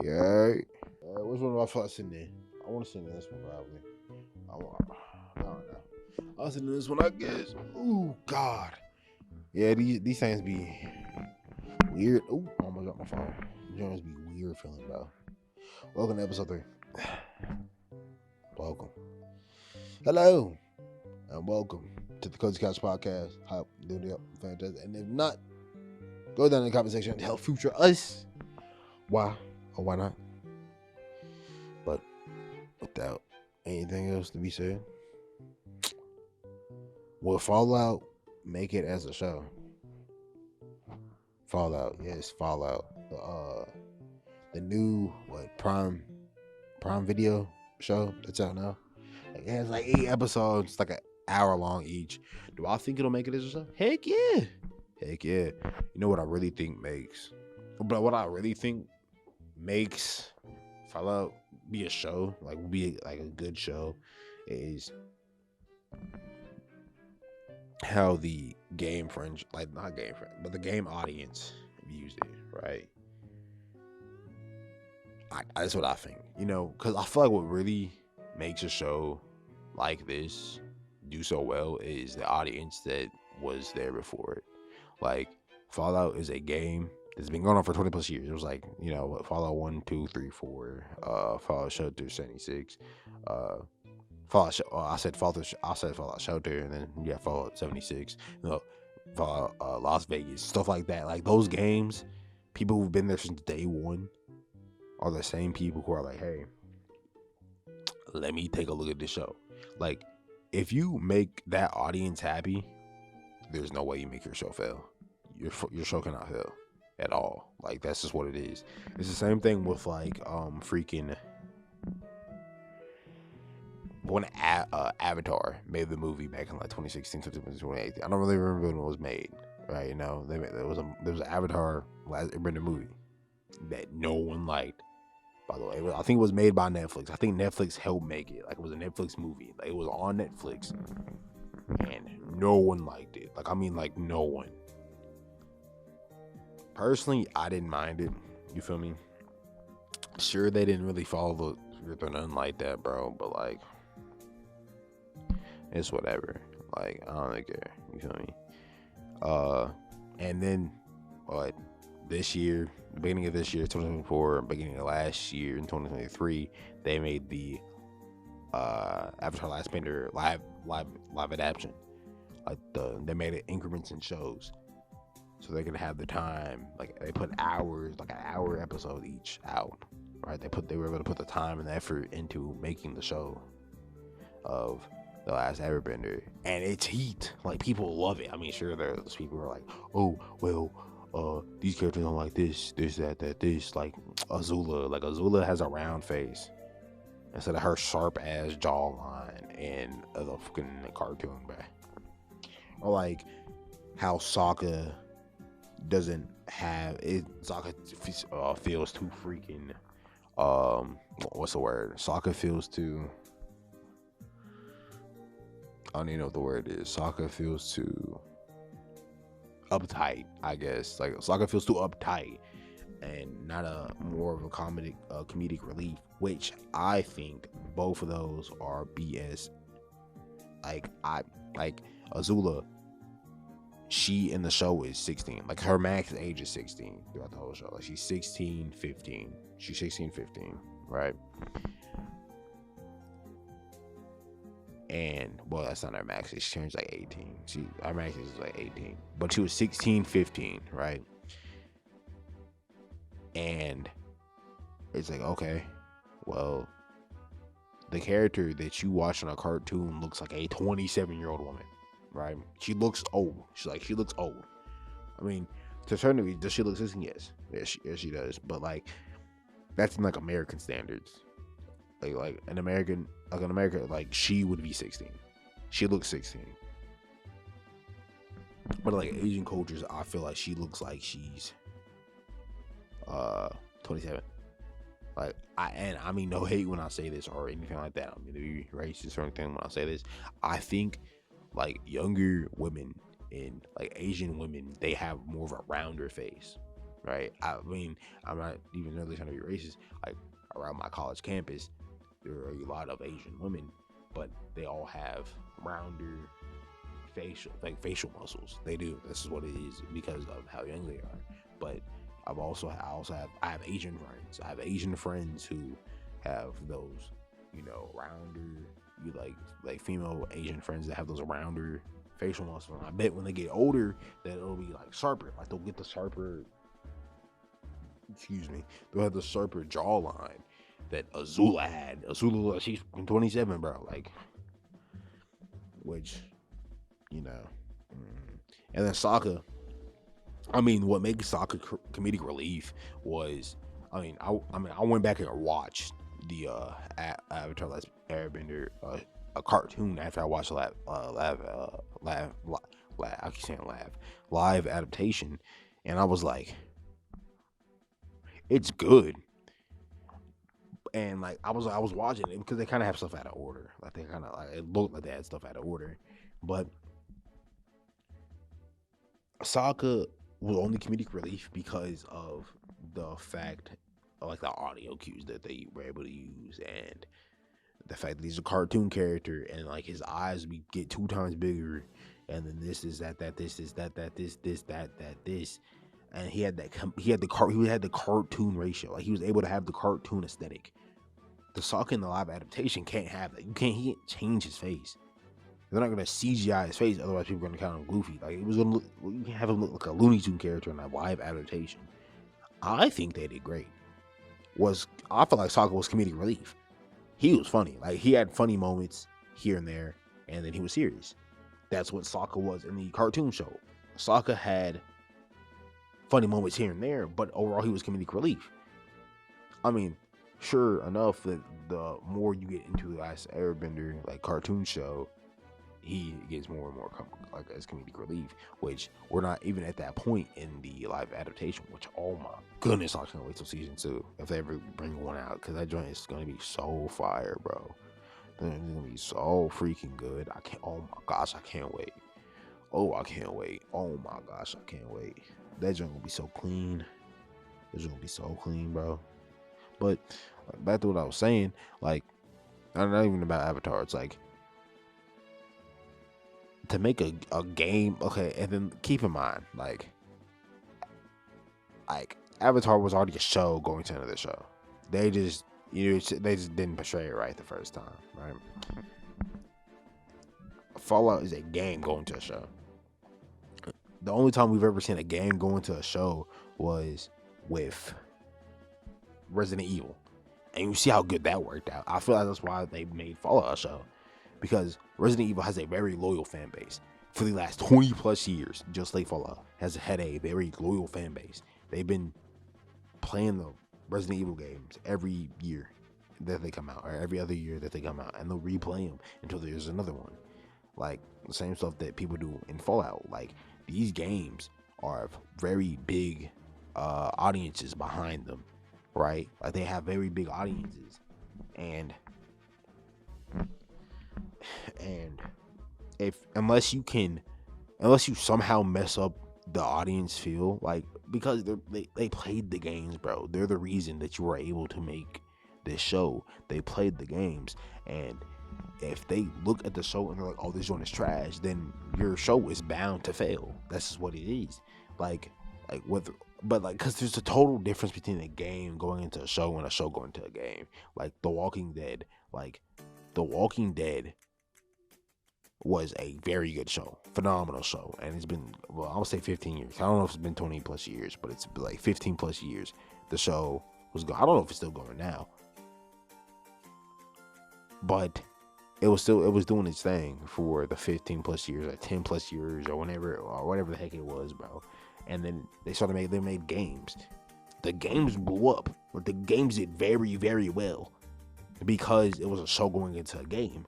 Yeah. Which one do I feel sitting in? I want to sit in this one probably. I don't know. I'll sit in this one, I guess. Ooh, God. Yeah, these things be weird. Ooh, I almost dropped my phone. These be weird feeling, bro. Welcome to episode 3. Welcome. Hello. And welcome to the Cozy Couch Podcast. Hope doing it fantastic. And if not, go down in the comment section and help future us. Why or why not? But without anything else to be said, will Fallout make it as a show? Fallout, yes, Fallout. The new Prime Video show that's out now. It has like 8 episodes, like an hour long each. Do I think it'll make it as a show? Heck yeah. You know what I really think makes Fallout be a show, like be like a good show, is how the game French, like not game French, but the game audience views it, right? That's what I think, because I feel like what really makes a show like this do so well is the audience that was there before it. Like, Fallout is a game that's been going on for 20 plus years. It was like, Fallout 1, 2, 3, 4, Fallout Shelter 76, I said Fallout Shelter, and then Fallout 76, Fallout Las Vegas, stuff like that. Like, those games, people who've been there since day one are the same people who are like, hey, let me take a look at this show. Like, if you make that audience happy, there's no way you make your show fail. Your show cannot fail at all. Like, that's just what it is. It's the same thing with freaking when Avatar made the movie back in like 2016, 2018. I don't really remember when it was made. Right? There was an Avatar last Airbender movie that no one liked. By the way, I think it was made by Netflix. I think Netflix helped make it. Like, it was a Netflix movie. Like, it was on Netflix, and no one liked it. Like no one. Personally, I didn't mind it. You feel me? Sure, they didn't really follow the script or nothing like that, bro. But like, it's whatever. Like, I don't really care. You feel me? And then, this year, beginning of this year, 2024, beginning of last year in 2023, they made the Avatar Last Bender live adaptation. Like, they made it increments in shows, so they can have the time. Like, they put hours, like an hour episode each out, right? They were able to put the time and the effort into making the show of The Last Airbender, and it's heat. Like, people love it. I mean, sure, there's people who are like, oh, well, these characters don't like this, that, this. Like, Azula has a round face instead of her sharp ass jawline in the fucking cartoon, bruh. Or like how Sokka doesn't have it. Sokka feels too freaking what's the word? Sokka feels too. I don't even know what the word is. Sokka feels too uptight, I guess. Like, Sokka feels too uptight and not a more of a comedic relief, which I think both of those are BS. Like, Azula, she in the show is 16. Like, her max age is 16 throughout the whole show. Like, she's 16, 15. She's 16, 15, right? And, well, that's not her max. She turns like 18. Her max is like 18. But she was 16, 15, right? And it's like, okay, well, the character that you watch on a cartoon looks like a 27-year-old woman, right? She looks old. She looks old. I mean, to a certain degree, does she look 16? Yes, she does. But like, that's in like American standards. Like in America, like, she would be 16. She looks 16. But like Asian cultures, I feel like she looks like she's 27. Like, I mean no hate when I say this or anything like that. I'm gonna be racist or anything when I say this. I think like younger women and like Asian women, they have more of a rounder face. right? I mean, I'm not even really trying to be racist. Like around my college campus, there are a lot of Asian women, but they all have rounder facial muscles. They do. This is what it is because of how young they are. But I have Asian friends. I have Asian friends who have those, rounder, you like female Asian friends that have those rounder facial muscles. And I bet when they get older that it'll be like sharper. Like they'll get the sharper, they'll have the sharper jawline that Azula had. Azula, she's 27, bro. Like, which, you know. And then Sokka, I mean, what makes Sokka comedic relief was, I went back and watched the Avatar: Last Airbender, a cartoon after I watched I keep saying live adaptation, and I was like, it's good. And like I was watching it because they kind of have stuff out of order. Like they kind of like it looked like they had stuff out of order, but Sokka was only comedic relief because of the fact, like the audio cues that they were able to use, and the fact that he's a cartoon character, and like his eyes get 2 times bigger, and then this is that this is that this, and he had the cartoon ratio. Like he was able to have the cartoon aesthetic. The Sokka in the live adaptation can't have that. He can't change his face. They're not gonna CGI his face, otherwise people are gonna count him goofy. Like it was gonna look, you can have him look like a Looney Tune character in a live adaptation. I think they did great. I feel like Sokka was comedic relief. He was funny. Like he had funny moments here and there, and then he was serious. That's what Sokka was in the cartoon show. Sokka had funny moments here and there, but overall he was comedic relief. I mean, sure enough that the more you get into the Last Airbender like cartoon show, he gets more and more like as comedic relief, which we're not even at that point in the live adaptation, which, oh my goodness, I can't wait till season 2 if they ever bring one out, because that joint is gonna be so fire, bro. It's gonna be so freaking good. Oh my gosh, I can't wait. Oh, I can't wait. Oh my gosh, I can't wait. That joint gonna be so clean. It's gonna be so clean, bro. But back to what I was saying, like, not even about Avatar. It's like, to make a game, okay, and then keep in mind, like Avatar was already a show going to another show. They just didn't portray it right the first time, right? Fallout is a game going to a show. The only time we've ever seen a game going to a show was with Resident Evil, and you see how good that worked out. I feel like that's why they made Fallout a show, because Resident Evil has a very loyal fan base. For the last 20 plus years, just like Fallout has had a very loyal fan base. They've been playing the Resident Evil games every year that they come out, or every other year that they come out, and they'll replay them until there's another one. Like the same stuff that people do in Fallout. Like these games are very big audiences behind them, right? Like they have very big audiences, and unless you somehow mess up the audience feel, like, because they played the games, bro. They're the reason that you were able to make this show. They played the games, and if they look at the show and they're like, oh, this one is trash, then your show is bound to fail. That's just what it is. Because there's a total difference between a game going into a show and a show going into a game. Like The Walking Dead. Like The Walking Dead was a very good show, phenomenal show, and it's been, well, I would say 15 years. I don't know if it's been 20 plus years, but it's like 15 plus years. The show was going. I don't know if it's still going now, but it was doing its thing for the 15 plus years, or 10 plus years, or whatever the heck it was, bro. And then they made games. The games blew up. But the games did very, very well because it was a show going into a game.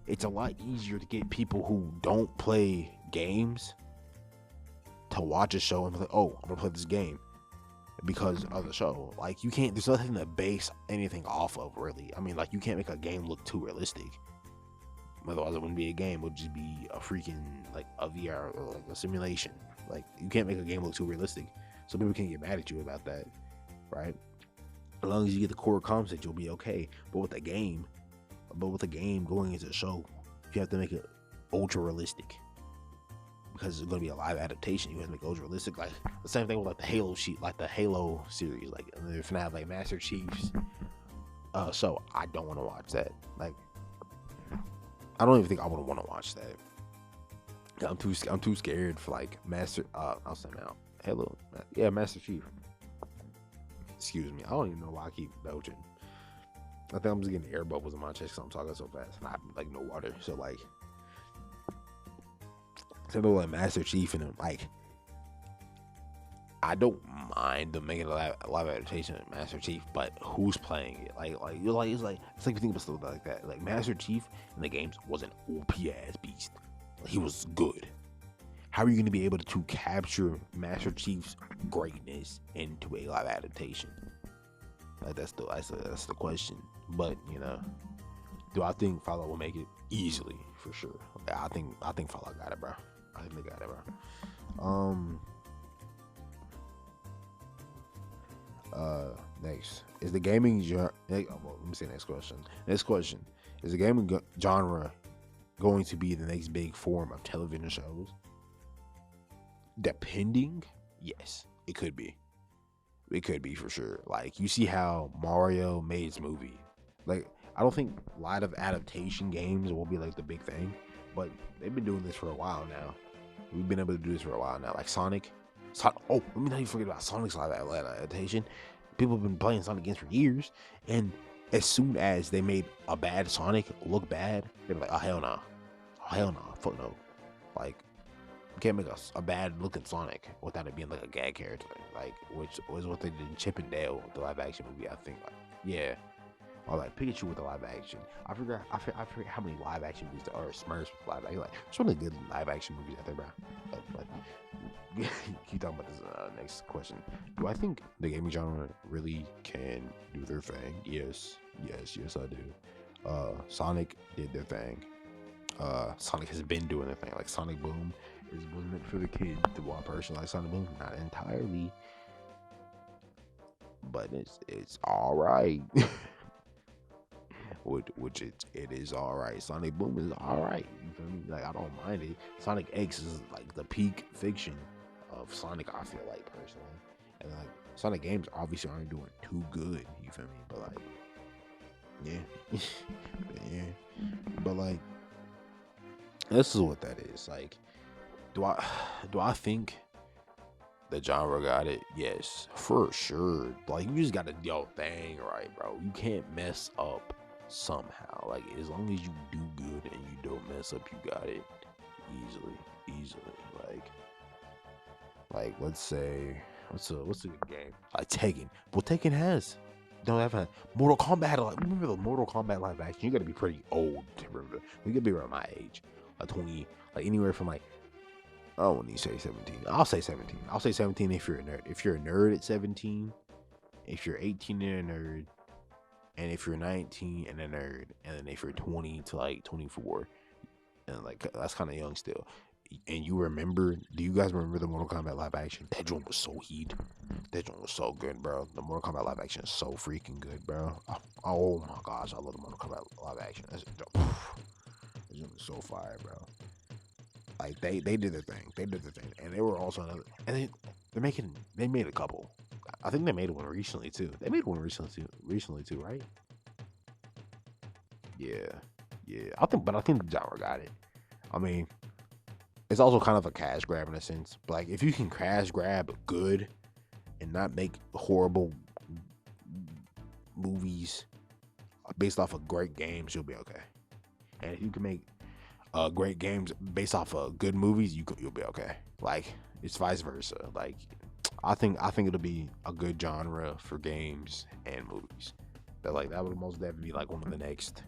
It's a lot easier to get people who don't play games to watch a show and be like, oh, I'm gonna play this game because of the show. Like, there's nothing to base anything off of, really. I mean, like, you can't make a game look too realistic. Otherwise, it wouldn't be a game. It would just be a freaking, like, a VR, or like a simulation. Like, you can't make a game look too realistic. so people can't get mad at you about that, right? As long as you get the core concept, you'll be okay. But with a game going into a show, you have to make it ultra realistic because it's going to be a live adaptation. You have to make it ultra realistic. Like the same thing with like the Halo series. Like they're gonna have like Master Chief's. So I don't want to watch that. Like I don't even think I would want to watch that. I'm too scared for like Master. I'll say now. Halo. Yeah, Master Chief. Excuse me. I don't even know why I keep belching. I think I'm just getting air bubbles in my chest because I'm talking so fast and I have like no water. So like, something like Master Chief and them, like, I don't mind them making a live adaptation of Master Chief, but who's playing it? It's like you think about stuff like that. Like Master Chief in the games was an OP ass beast. Like, he was good. How are you going to be able to capture Master Chief's greatness into a live adaptation? Like that's the question. But you know, do I think Fallout will make it? Easily, for sure. Like, I think Fallout got it, bro. I think they got it, bro. Next is the gaming genre. Let me say next question. Next question is the gaming genre going to be the next big form of television shows? Depending, yes, it could be. It could be for sure. Like you see how Mario made his movie. Like I don't think live adaptation games will be like the big thing, but they've been doing this for a while now. We've been able to do this for a while now. Like Sonic. Oh, let me not even forget about Sonic's live adaptation. People have been playing Sonic games for years, and as soon as they made a bad Sonic look bad, they were like, "Oh hell no, oh hell no, fuck no!" Like, you can't make a bad looking Sonic without it being like a gag character, like which was what they did in Chip and Dale, the live action movie. I think, like, yeah. Or like Pikachu with the live action. I forget how many live action movies there are. Smurfs with live action. Like, there's really good live action movies out there, bro. But keep talking about this next question. Do I think the gaming genre really can do their thing? Yes, I do. Sonic did their thing. Sonic has been doing their thing. Like Sonic Boom was meant for the kids. To one person like Sonic Boom, not entirely, but it's all right. Which it is all right. Sonic Boom is all right. You feel me? Like I don't mind it. Sonic X is like the peak fiction of Sonic. I feel like personally, and like Sonic games obviously aren't doing too good. You feel me? But like, yeah, yeah. But like, this is what that is. Like, do I think the genre got it? Yes, for sure. Like you just gotta do your thing right, bro. You can't mess up somehow. Like as long as you do good and you don't mess up, you got it easily. Like let's say what's a good game? Like Tekken. Well, Tekken has don't have a Mortal Kombat. Remember the Mortal Kombat live action? You gotta be pretty old to remember. You gotta be around my age, like 20, like anywhere from like, I don't want to say 17. I'll say 17. I'll say 17 if you're a nerd. If you're a nerd at 17, if you're 18 and a nerd, and if you're 19 and a nerd, and then if you're 20 to like 24, and like that's kind of young still. And you remember? Do you guys remember the Mortal Kombat live action? That joint was so heat. That joint was so good, bro. The Mortal Kombat live action is so freaking good, bro. Oh my gosh, I love the Mortal Kombat live action. That joint was so fire, bro. Like they did their thing. And they were also another. And they made a couple. I think they made one recently too. Recently too, right? Yeah. I think the genre got it. I mean, it's also kind of a cash grab in a sense. But like, if you can cash grab good and not make horrible movies based off of great games, you'll be okay. And if you can make great games based off of good movies, you'll be okay. Like it's vice versa. Like I think it'll be a good genre for games and movies. That would most definitely be like one of the next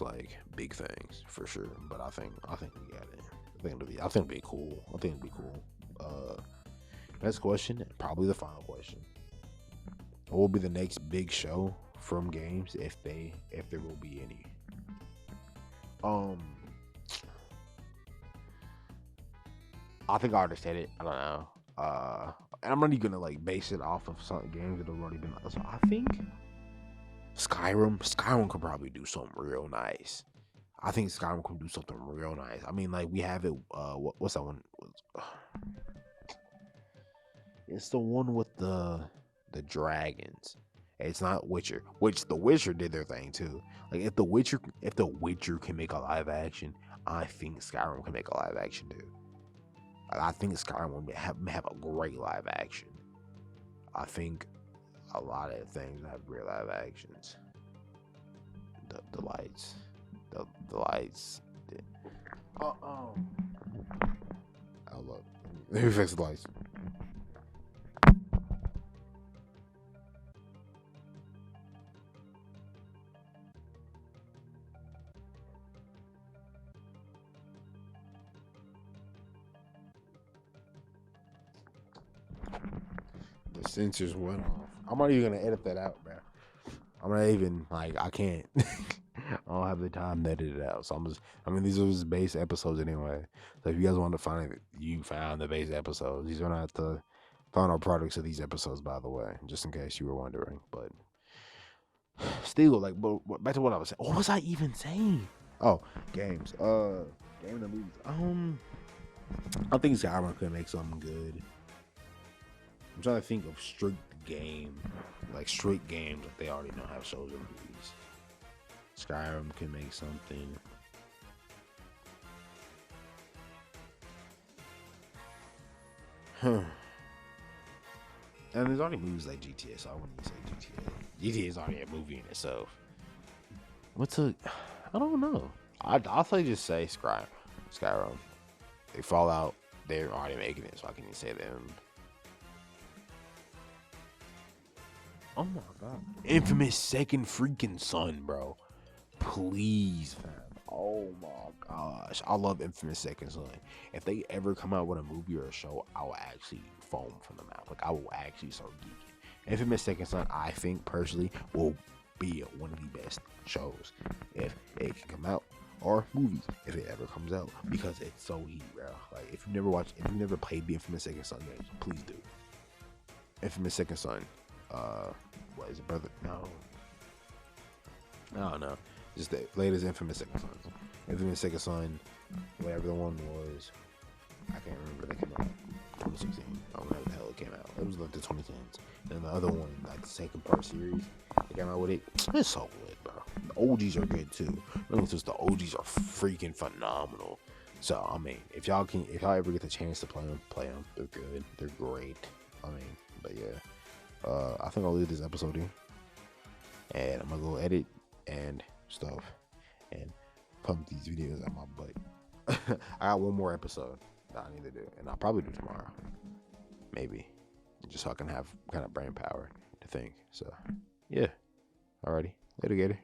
like big things for sure. But I think we got it. I think it'll be cool. Next question, probably the final question. What will be the next big show from games if there will be any? I think I already said it. I don't know. And I'm not even gonna like base it off of some games that have already been. So I think Skyrim could probably do something real nice. I think Skyrim can do something real nice. I mean, like we have it. What's that one? It's the one with the dragons. It's not Witcher, which the Witcher did their thing too. Like if the Witcher can make a live action, I think Skyrim can make a live action too. Like, I think Skyrim will have a great live action. I think a lot of things have great live actions. The lights, the lights. Oh. I love. Let me fix the lights. The sensors went off. I'm not even gonna edit that out, bro. I'm not even like I can't. I don't have the time to edit it out. So I'm just. I mean, these are just base episodes anyway. So if you guys want to find it, you found the base episodes. These are not the final products of these episodes, by the way, just in case you were wondering. But still, like, but back to what I was saying. What was I even saying? Oh, games. Game and movies. I think Skyrim could make something good. I'm trying to think of strict games that they already know have shows and movies. Skyrim can make something. And there's already movies like GTA, so I wouldn't say GTA. GTA is already a movie in itself. I don't know. I'll just say Skyrim. They Fallout, they're already making it, so I can even say them. Oh my god. Infamous Second freaking Son, bro. Please, fam. Oh my gosh. I love Infamous Second Son. If they ever come out with a movie or a show, I will actually foam from the mouth. Like, I will actually start geeking. Infamous Second Son, I think, personally, will be one of the best shows if it can come out. Or movies, if it ever comes out. Because it's so heat, bro. Like, if you've never played the Infamous Second Son games, please do. Infamous Second Son. What is it, brother? No. I don't know. Just the latest Infamous Second Son. Infamous Second Son, whatever the one was. I can't remember. They came out 2016. Or whenever the hell it came out. It was like the 2010s. And the other one, like the second part series, they came out with it. It's so good, bro. The OGs are good too. The OGs are freaking phenomenal. So I mean, if y'all ever get the chance to play them. They're good. They're great. I mean, but yeah. I think I'll leave this episode here, and I'm gonna go edit and stuff, and pump these videos out my butt. I got one more episode that I need to do, and I'll probably do tomorrow, maybe, just so I can have kind of brain power to think. So, yeah, alrighty, later, Gator.